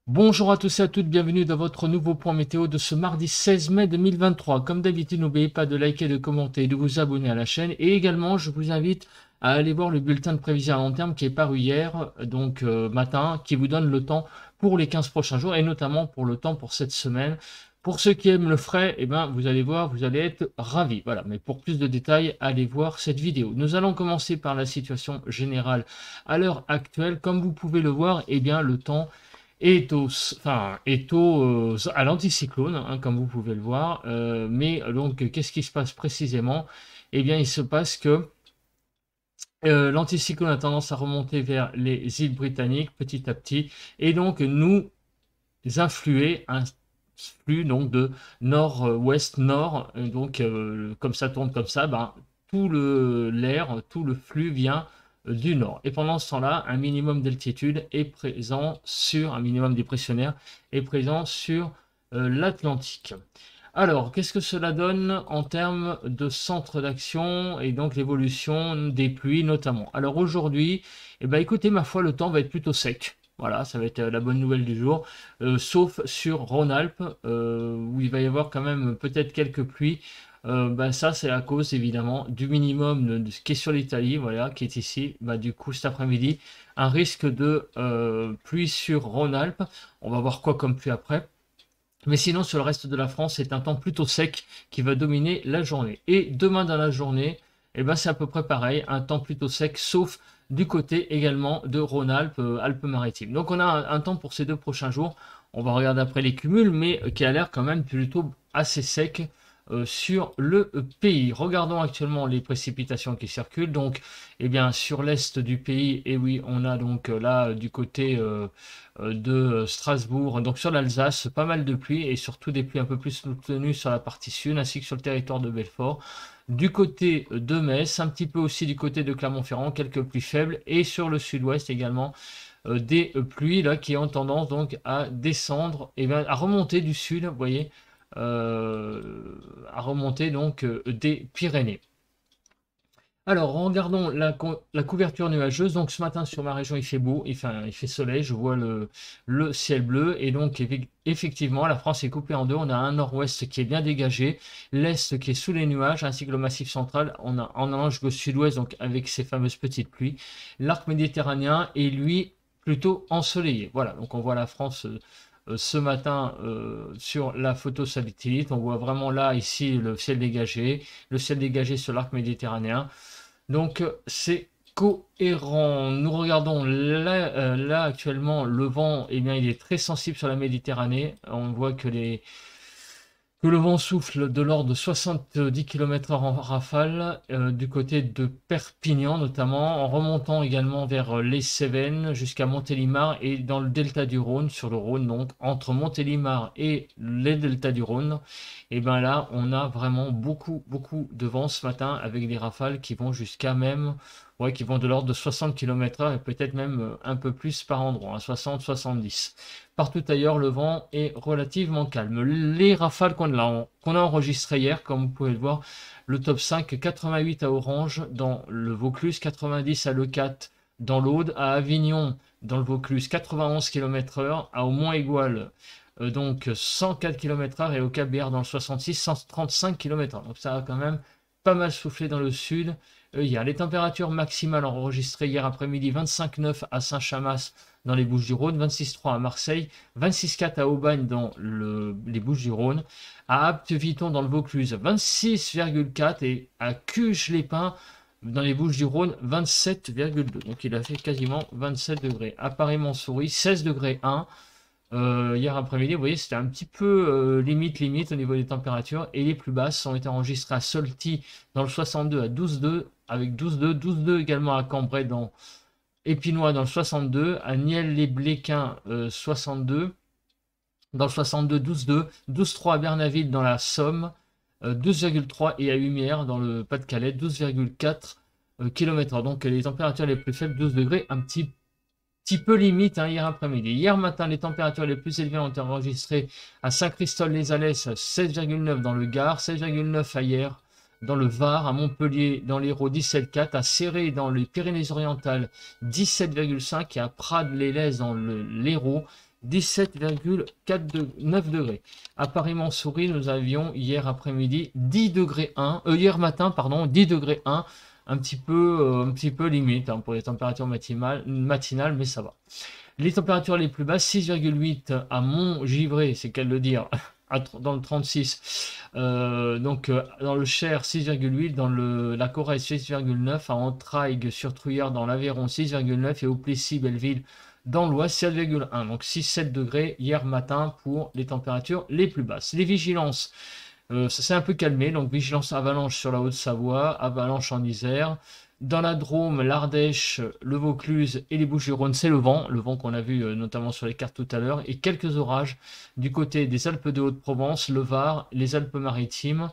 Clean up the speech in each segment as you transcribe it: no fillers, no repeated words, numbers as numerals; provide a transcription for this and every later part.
Bonjour à tous et à toutes, bienvenue dans votre nouveau point météo de ce mardi 16 mai 2023. Comme d'habitude, n'oubliez pas de liker, de commenter et de vous abonner à la chaîne. Et également, je vous invite à aller voir le bulletin de prévision à long terme qui est paru hier, donc matin, qui vous donne le temps pour les 15 prochains jours et notamment pour le temps pour cette semaine. Pour ceux qui aiment le frais, eh ben, vous allez voir, vous allez être ravis. Voilà, mais pour plus de détails, allez voir cette vidéo. Nous allons commencer par la situation générale à l'heure actuelle. Comme vous pouvez le voir, eh bien, le temps est à l'anticyclone, hein, comme vous pouvez le voir. Mais donc, qu'est-ce qui se passe précisément? Eh bien, il se passe que l'anticyclone a tendance à remonter vers les îles britanniques petit à petit, et donc nous influer un flux donc de nord-ouest-nord. Donc, comme ça tourne comme ça, ben, tout le flux vient du nord. Et pendant ce temps-là, un minimum d'altitude est présent sur, un minimum dépressionnaire est présent sur l'Atlantique. Alors, qu'est-ce que cela donne en termes de centre d'action et donc l'évolution des pluies notamment? Alors aujourd'hui, eh ben, écoutez, ma foi, le temps va être plutôt sec. Voilà, ça va être la bonne nouvelle du jour, sauf sur Rhône-Alpes, où il va y avoir quand même peut-être quelques pluies. Ben ça, c'est à cause évidemment du minimum de ce qui est sur l'Italie, voilà, qui est ici. Bah, du coup, cet après-midi, un risque de pluie sur Rhône-Alpes. On va voir quoi comme pluie après. Mais sinon, sur le reste de la France, c'est un temps plutôt sec qui va dominer la journée. Et demain dans la journée, eh ben, c'est à peu près pareil, un temps plutôt sec, sauf du côté également de Rhône-Alpes, Alpes-Maritimes. Donc on a un temps pour ces 2 prochains jours. On va regarder après les cumuls, mais qui a l'air quand même plutôt assez sec sur le pays. Regardons actuellement les précipitations qui circulent. Donc, eh bien, sur l'est du pays, et oui, on a donc là du côté de Strasbourg, donc sur l'Alsace, pas mal de pluie et surtout des pluies un peu plus soutenues sur la partie sud ainsi que sur le territoire de Belfort. Du côté de Metz, un petit peu aussi du côté de Clermont-Ferrand, quelques pluies faibles et sur le sud-ouest également des pluies là qui ont tendance donc à descendre et bien à remonter du sud, vous voyez, à remonter donc des Pyrénées. Alors, regardons la couverture nuageuse. Donc, ce matin, sur ma région, il fait beau, il fait soleil, je vois le ciel bleu. Et donc, effectivement, la France est coupée en deux. On a un nord-ouest qui est bien dégagé, l'est qui est sous les nuages, ainsi que le massif central. On a en allant jusqu'au sud-ouest, donc avec ces fameuses petites pluies. L'arc méditerranéen est, lui, plutôt ensoleillé. Voilà, donc on voit la France ce matin sur la photo satellite. On voit vraiment là, ici, le ciel dégagé sur l'arc méditerranéen. Donc c'est cohérent. Nous regardons là actuellement le vent, eh bien il est très sensible sur la Méditerranée. On voit que le vent souffle de l'ordre de 70 km/h en rafale du côté de Perpignan notamment, en remontant également vers les Cévennes jusqu'à Montélimar et dans le delta du Rhône, sur le Rhône donc, entre Montélimar et les deltas du Rhône. Et bien là, on a vraiment beaucoup de vent ce matin avec des rafales qui vont jusqu'à même, ouais, qui vont de l'ordre de 60 km/h et peut-être même un peu plus par endroit, hein, 60-70. Partout ailleurs, le vent est relativement calme. Les rafales qu'on a enregistrées hier, comme vous pouvez le voir, le top 5, 88 à Orange dans le Vaucluse, 90 à Leucate dans l'Aude, à Avignon dans le Vaucluse, 91 km/h, à au moins égal donc 104 km/h et au Cap-Béar dans le 66, 135 km/h. Donc ça a quand même pas mal soufflé dans le sud hier. Les températures maximales enregistrées hier après-midi, 25,9 à Saint-Chamas dans les Bouches-du-Rhône, 26,3 à Marseille, 26,4 à Aubagne dans les Bouches-du-Rhône, à Apt-Viton dans le Vaucluse, 26,4 et à Cuges-les-Pins dans les Bouches-du-Rhône, 27,2. Donc il a fait quasiment 27 degrés. À Paris-Montsouris, 16 degrés 1. Hier après-midi, vous voyez, c'était un petit peu limite au niveau des températures. Et les plus basses ont été enregistrées à Solty dans le 62 à 12,2 avec 12,2, 12,2 également à Cambrai dans Épinois dans le 62, à Niel-les-Bléquins 62, dans le 62 12,2, 12,3 à Bernaville dans la Somme, 12,3 et à Humières dans le Pas-de-Calais, 12,4 km. Donc les températures les plus faibles, 12 degrés, un petit peu limite hein, hier après-midi. Hier matin, les températures les plus élevées ont été enregistrées à Saint-Christol-les-Alès, 16,9 dans le Gard, 16,9 ailleurs dans le Var, à Montpellier dans l'Hérault, 17,4, à Céré dans les Pyrénées-Orientales, 17,5 et à Prades-les-Lez dans l'Hérault, 17,9 degrés. À Paris-Montsouris, nous avions hier après-midi 10 degrés 1, hier matin, pardon, 10 degrés 1, un petit peu limite hein, pour les températures matinales, mais ça va. Les températures les plus basses, 6,8 à Montgivray, c'est qu'à le dire, dans le 36. Donc dans le Cher, 6,8. Dans la Corrèze, 6,9. À Entraigues-sur-Truyère, dans l'Aveyron, 6,9. Et au Plessis-Belleville, dans l'Oise, 7,1. Donc 6-7 degrés hier matin pour les températures les plus basses. Les vigilances, ça s'est un peu calmé. Donc vigilance avalanche sur la Haute-Savoie, avalanche en Isère. Dans la Drôme, l'Ardèche, le Vaucluse et les Bouches-du-Rhône, c'est le vent qu'on a vu notamment sur les cartes tout à l'heure, et quelques orages du côté des Alpes de Haute-Provence, le Var, les Alpes-Maritimes,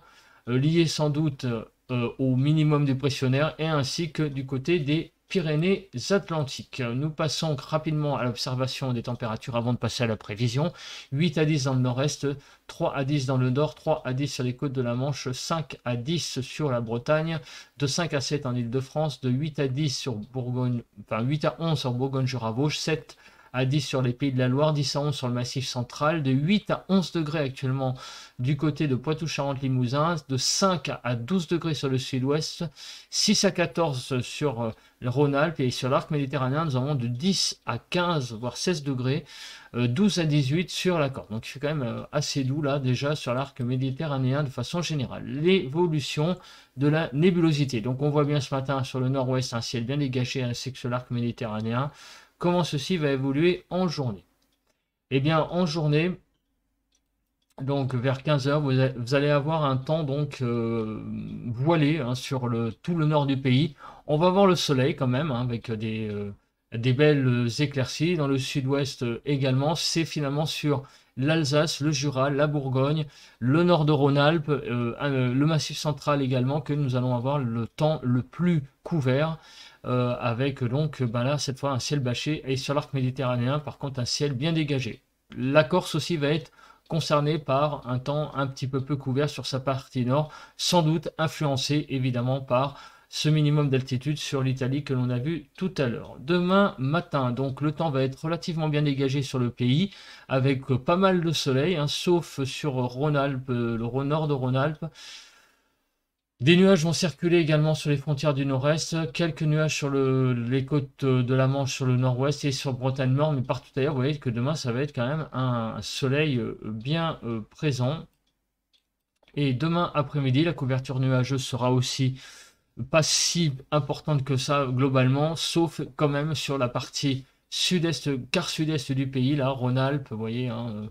liés sans doute au minimum dépressionnaire, et ainsi que du côté des Pyrénées-Atlantiques. Nous passons rapidement à l'observation des températures avant de passer à la prévision. 8 à 10 dans le nord-est, 3 à 10 dans le nord, 3 à 10 sur les côtes de la Manche, 5 à 10 sur la Bretagne, de 5 à 7 en Île-de-France, de 8 à 10 sur Bourgogne, enfin 8 à 11 sur Bourgogne-Jura-Vosges, 7 à 10 sur les Pays de la Loire, 10 à 11 sur le Massif central, de 8 à 11 degrés actuellement du côté de Poitou-Charentes-Limousin, de 5 à 12 degrés sur le sud-ouest, 6 à 14 sur le Rhône-Alpes, et sur l'arc méditerranéen, nous avons de 10 à 15, voire 16 degrés, 12 à 18 sur la Corse. Donc il fait quand même assez doux là déjà sur l'arc méditerranéen de façon générale. L'évolution de la nébulosité. Donc on voit bien ce matin sur le nord-ouest un ciel bien dégagé ainsi que sur l'arc méditerranéen. Comment ceci va évoluer en journée? Eh bien, en journée, donc vers 15 h, vous allez avoir un temps donc voilé hein, sur tout le nord du pays. On va voir le soleil quand même hein, avec des belles éclaircies. Dans le sud-ouest également, c'est finalement sur l'Alsace, le Jura, la Bourgogne, le nord de Rhône-Alpes, le Massif central également, que nous allons avoir le temps le plus couvert. Avec donc là cette fois un ciel bâché, et sur l'arc méditerranéen par contre un ciel bien dégagé. La Corse aussi va être concernée par un temps un petit peu couvert sur sa partie nord, sans doute influencé évidemment par ce minimum d'altitude sur l'Italie que l'on a vu tout à l'heure. Demain matin, donc le temps va être relativement bien dégagé sur le pays, avec pas mal de soleil, hein, sauf sur Rhône-Alpes, le nord de Rhône-Alpes. Des nuages vont circuler également sur les frontières du nord-est, quelques nuages sur les côtes de la Manche sur le nord-ouest et sur Bretagne Nord, mais partout ailleurs, vous voyez que demain ça va être quand même un soleil bien présent. Et demain après-midi, la couverture nuageuse sera aussi pas si importante que ça globalement, sauf quand même sur la partie sud-est, quart sud-est du pays, là, Rhône-Alpes, vous voyez, hein,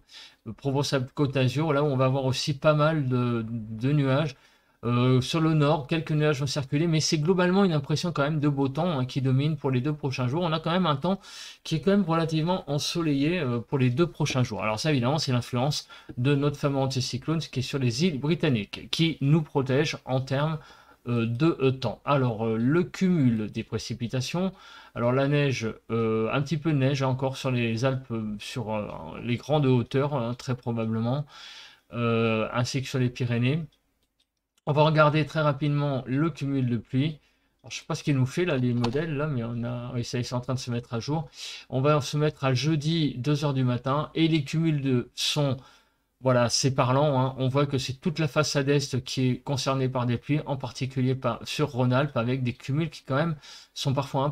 Provence-Côte d'Azur, là où on va avoir aussi pas mal de nuages. Sur le nord, quelques nuages vont circuler, mais c'est globalement une impression quand même de beau temps hein, qui domine pour les 2 prochains jours. On a quand même un temps qui est quand même relativement ensoleillé pour les 2 prochains jours. Alors ça, évidemment, c'est l'influence de notre fameux anticyclone qui est sur les îles britanniques, qui nous protège en termes de temps. Alors, le cumul des précipitations, alors la neige, un petit peu de neige encore sur les Alpes, sur les grandes hauteurs, hein, très probablement, ainsi que sur les Pyrénées. On va regarder très rapidement le cumul de pluie. Alors, je ne sais pas ce qu'il nous fait là, les modèles, là, mais oui, ça, c'est en train de se mettre à jour. On va se mettre à jeudi 2 h du matin, et les cumuls sont, voilà, c'est parlant, hein. On voit que c'est toute la façade est qui est concernée par des pluies, en particulier sur Rhône-Alpes, avec des cumuls qui quand même sont parfois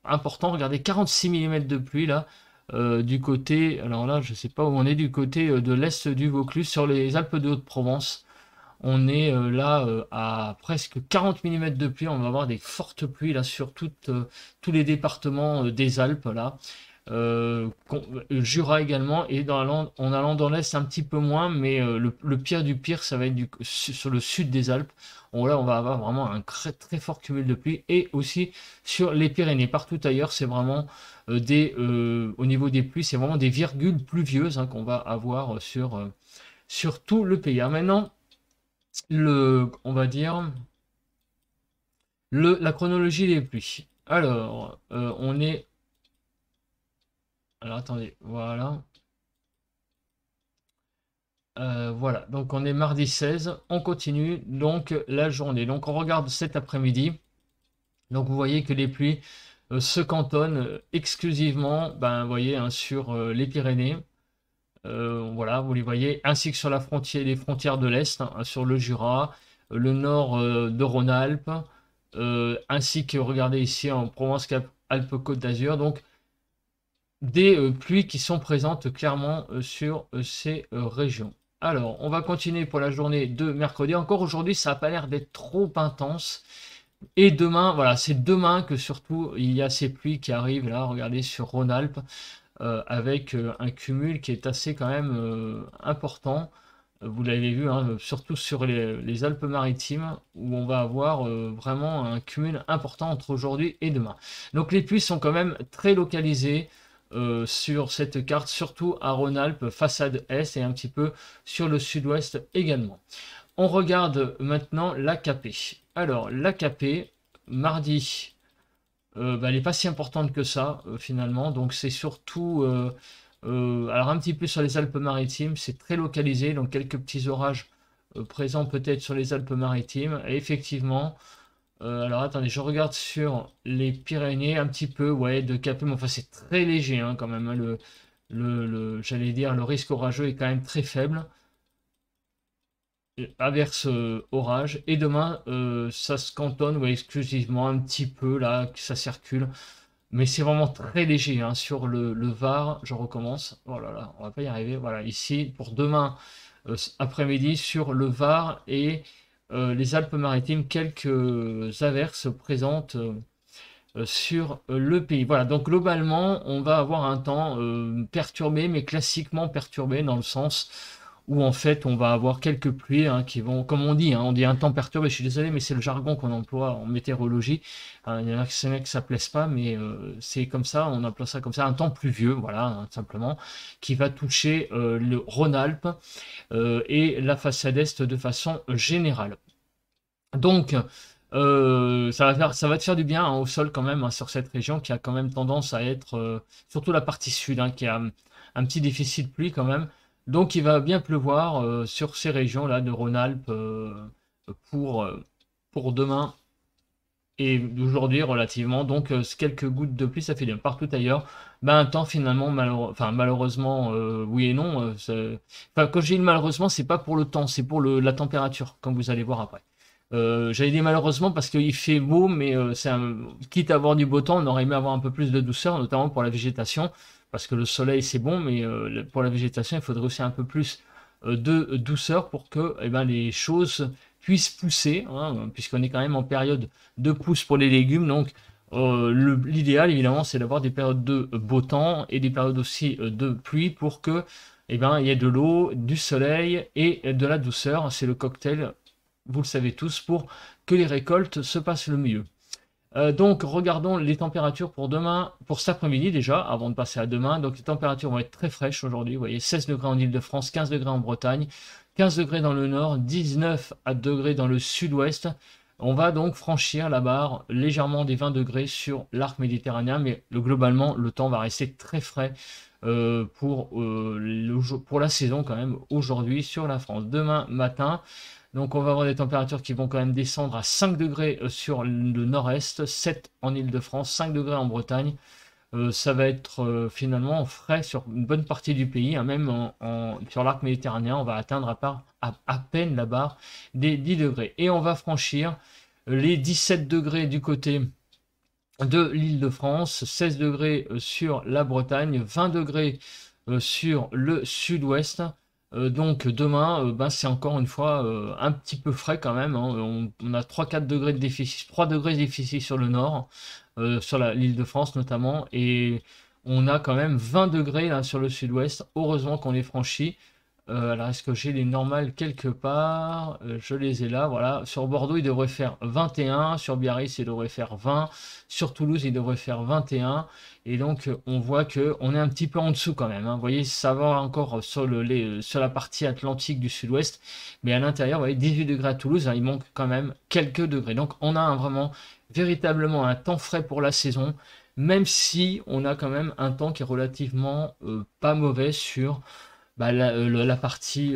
importants. Regardez, 46 mm de pluie là. Du côté, alors là, je ne sais pas où on est, du côté de l'est du Vaucluse, sur les Alpes de Haute-Provence. On est là à presque 40 mm de pluie. On va avoir des fortes pluies là sur tous les départements des Alpes là. Jura également, et en allant dans l'est un petit peu moins, mais le pire du pire, ça va être sur le sud des Alpes. Là, on va avoir vraiment un très, très fort cumul de pluie, et aussi sur les Pyrénées. Partout ailleurs, c'est vraiment au niveau des pluies, c'est vraiment des virgules pluvieuses hein, qu'on va avoir sur tout le pays. Alors maintenant, on va dire la chronologie des pluies. Alors, on est. Alors attendez, voilà. Voilà, donc on est mardi 16, on continue donc la journée. Donc on regarde cet après-midi. Donc vous voyez que les pluies se cantonne exclusivement, ben, vous voyez, hein, sur les Pyrénées. Voilà, vous les voyez, ainsi que sur la frontière, les frontières de l'Est, hein, sur le Jura, le nord de Rhône-Alpes, ainsi que, regardez ici, en Provence-Alpes-Côte d'Azur. Donc, des pluies qui sont présentes clairement sur ces régions. Alors, on va continuer pour la journée de mercredi. Encore aujourd'hui, ça n'a pas l'air d'être trop intense. Et demain, voilà, c'est demain que surtout il y a ces pluies qui arrivent là, regardez, sur Rhône-Alpes, avec un cumul qui est assez quand même important. Vous l'avez vu, hein, surtout sur les Alpes-Maritimes, où on va avoir vraiment un cumul important entre aujourd'hui et demain. Donc les pluies sont quand même très localisées sur cette carte, surtout à Rhône-Alpes, façade Est, et un petit peu sur le sud-ouest également. On regarde maintenant l'AKP. Alors, l'AKP, mardi, bah, elle n'est pas si importante que ça, finalement. Donc, c'est surtout, alors un petit peu sur les Alpes-Maritimes, c'est très localisé, donc quelques petits orages présents peut-être sur les Alpes-Maritimes. Et effectivement, alors attendez, je regarde sur les Pyrénées un petit peu, ouais, de KP, mais enfin, c'est très léger hein, quand même, hein, j'allais dire, le risque orageux est quand même très faible. Averse orage, et demain ça se cantonne ouais, exclusivement un petit peu là, que ça circule, mais c'est vraiment très léger hein, sur le Var. Je recommence, oh là là, on va pas y arriver. Voilà, ici pour demain après-midi sur le Var et les Alpes-Maritimes, quelques averses présentes sur le pays. Voilà, donc globalement on va avoir un temps perturbé, mais classiquement perturbé dans le sens où en fait on va avoir quelques pluies hein, qui vont, comme on dit un temps perturbé, je suis désolé, mais c'est le jargon qu'on emploie en météorologie. Il y en a que ça plaise pas, mais c'est comme ça, on appelle ça comme ça, un temps pluvieux, voilà, hein, simplement, qui va toucher le Rhône-Alpes et la façade est de façon générale. Donc, ça va te faire du bien hein, au sol quand même hein, sur cette région qui a quand même tendance à être, surtout la partie sud, hein, qui a un petit déficit de pluie quand même. Donc il va bien pleuvoir sur ces régions-là de Rhône-Alpes pour, euh, pour demain et d'aujourd'hui relativement. Donc quelques gouttes de pluie, ça fait bien. Partout ailleurs, ben, un temps finalement malheureusement, oui et non. Enfin, quand je dis malheureusement, c'est pas pour le temps, c'est pour la température, comme vous allez voir après. J'allais dire malheureusement parce qu'il fait beau, mais quitte à avoir du beau temps, on aurait aimé avoir un peu plus de douceur, notamment pour la végétation, parce que le soleil c'est bon, mais pour la végétation, il faudrait aussi un peu plus de douceur pour que eh ben, les choses puissent pousser, hein, puisqu'on est quand même en période de pousse pour les légumes. Donc l'idéal évidemment c'est d'avoir des périodes de beau temps et des périodes aussi de pluie pour que eh ben, il y ait de l'eau, du soleil et de la douceur. C'est le cocktail, vous le savez tous, pour que les récoltes se passent le mieux. Donc regardons les températures pour demain, pour cet après-midi déjà, avant de passer à demain. Donc les températures vont être très fraîches aujourd'hui. Vous voyez, 16 degrés en Ile-de-France, 15 degrés en Bretagne, 15 degrés dans le nord, 19 à degrés dans le sud-ouest. On va donc franchir la barre légèrement des 20 degrés sur l'arc méditerranéen, mais globalement le temps va rester très frais pour la saison quand même aujourd'hui sur la France. Demain matin, donc on va avoir des températures qui vont quand même descendre à 5 degrés sur le nord-est, 7 en Île-de-France, 5 degrés en Bretagne. Ça va être finalement frais sur une bonne partie du pays, hein, même sur l'arc méditerranéen, on va atteindre à peine la barre des 10 degrés. Et on va franchir les 17 degrés du côté de l'Île-de-France, 16 degrés sur la Bretagne, 20 degrés sur le sud-ouest. Donc demain, ben, c'est encore une fois un petit peu frais quand même, hein. On a 3-4 degrés de déficit, 3 degrés de déficit sur le nord, sur l'île de France notamment, et on a quand même 20 degrés là, sur le sud-ouest. Heureusement qu'on les franchit. Alors est-ce que j'ai les normales quelque part? Je les ai là, voilà. Sur Bordeaux, il devrait faire 21, sur Biarritz, il devrait faire 20, sur Toulouse, il devrait faire 21. Et donc, on voit que on est un petit peu en dessous quand même, hein. Vous voyez, ça va encore sur la partie atlantique du sud-ouest, mais à l'intérieur, vous voyez, 18 degrés à Toulouse, hein, il manque quand même quelques degrés. Donc, on a vraiment, véritablement un temps frais pour la saison, même si on a quand même un temps qui est relativement pas mauvais sur bah, la partie,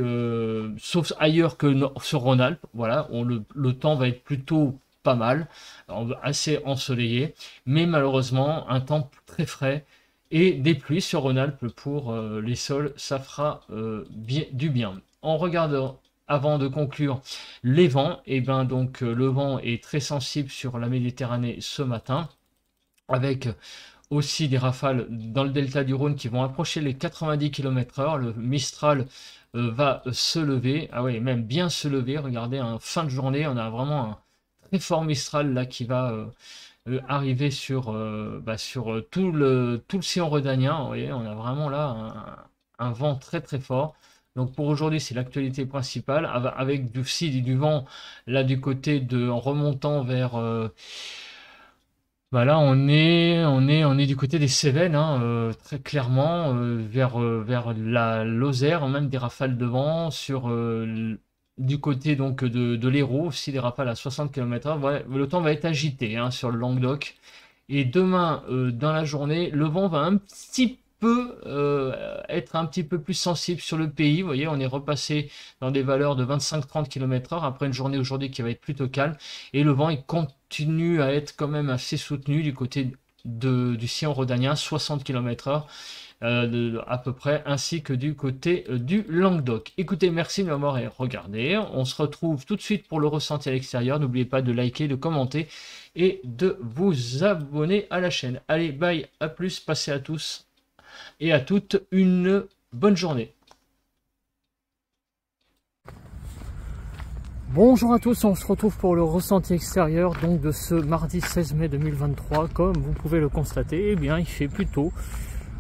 sauf ailleurs que sur Rhône-Alpes, voilà, le temps va être plutôt pas mal, assez ensoleillé, mais malheureusement un temps très frais et des pluies sur Rhône-Alpes pour les sols, ça fera du bien. En regardant, avant de conclure, les vents, et ben donc le vent est très sensible sur la Méditerranée ce matin, avec aussi des rafales dans le delta du Rhône qui vont approcher les 90 km/h. Le Mistral va se lever, ah oui, même bien se lever. Regardez, en fin de journée, on a vraiment un très fort Mistral là qui va arriver sur, sur tout le sillon rhodanien. Vous voyez, on a vraiment là un vent très très fort. Donc pour aujourd'hui, c'est l'actualité principale, avec du vent là du côté de, en remontant vers là, on est du côté des Cévennes, hein, très clairement, vers la Lozère, même des rafales de vent sur du côté donc de l'Hérault, aussi des rafales à 60 km/h. Ouais, le temps va être agité, hein, sur le Languedoc. Et demain, dans la journée, le vent va un petit peu être un petit peu plus sensible sur le pays. Vous voyez, on est repassé dans des valeurs de 25-30 km/h après une journée aujourd'hui qui va être plutôt calme. Et le vent, il continue à être quand même assez soutenu du côté du sillon rhodanien, 60 km/h. À peu près, ainsi que du côté du Languedoc. Écoutez, merci de m'avoir regardé. On se retrouve tout de suite pour le ressenti à l'extérieur. N'oubliez pas de liker, de commenter et de vous abonner à la chaîne. Allez, bye, à plus, passez à tous et à toutes une bonne journée. Bonjour à tous, on se retrouve pour le ressenti extérieur donc de ce mardi 16 mai 2023. Comme vous pouvez le constater, eh bien il fait plutôt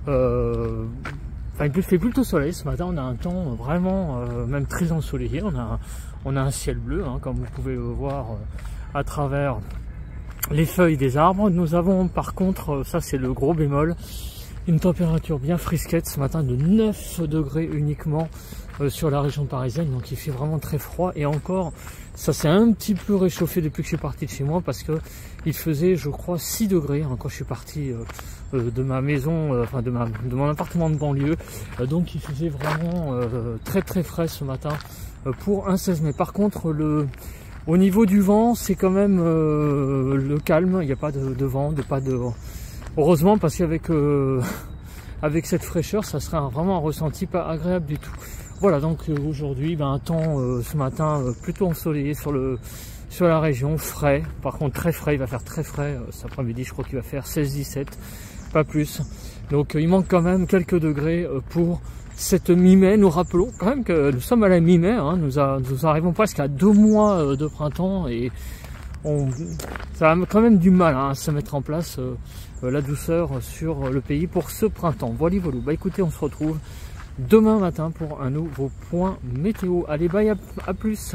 il fait plutôt soleil. Ce matin on a un temps vraiment même très ensoleillé, on a un ciel bleu, hein, comme vous pouvez le voir à travers les feuilles des arbres. Nous avons par contre, ça c'est le gros bémol, une température bien frisquette ce matin de 9 degrés uniquement sur la région parisienne, donc il fait vraiment très froid. Et encore, ça s'est un petit peu réchauffé depuis que je suis parti de chez moi, parce que il faisait, je crois, 6 degrés hein, quand je suis parti de ma maison, de mon appartement de banlieue. Donc il faisait vraiment très très frais ce matin pour un 16 mai. Par contre, au niveau du vent, c'est quand même le calme, il n'y a pas de vent, heureusement, parce qu'avec avec cette fraîcheur, ça serait vraiment un ressenti pas agréable du tout. Voilà, donc aujourd'hui, un temps ce matin plutôt ensoleillé sur la région, frais, par contre très frais, il va faire très frais cet après-midi, je crois qu'il va faire 16-17, pas plus. Donc il manque quand même quelques degrés pour cette mi-mai. Nous rappelons quand même que nous sommes à la mi-mai, hein, nous arrivons presque à 2 mois de printemps, et ça a quand même du mal à se mettre en place la douceur sur le pays pour ce printemps. Voilà, bah écoutez, on se retrouve demain matin pour un nouveau point météo. Allez, bye, à plus.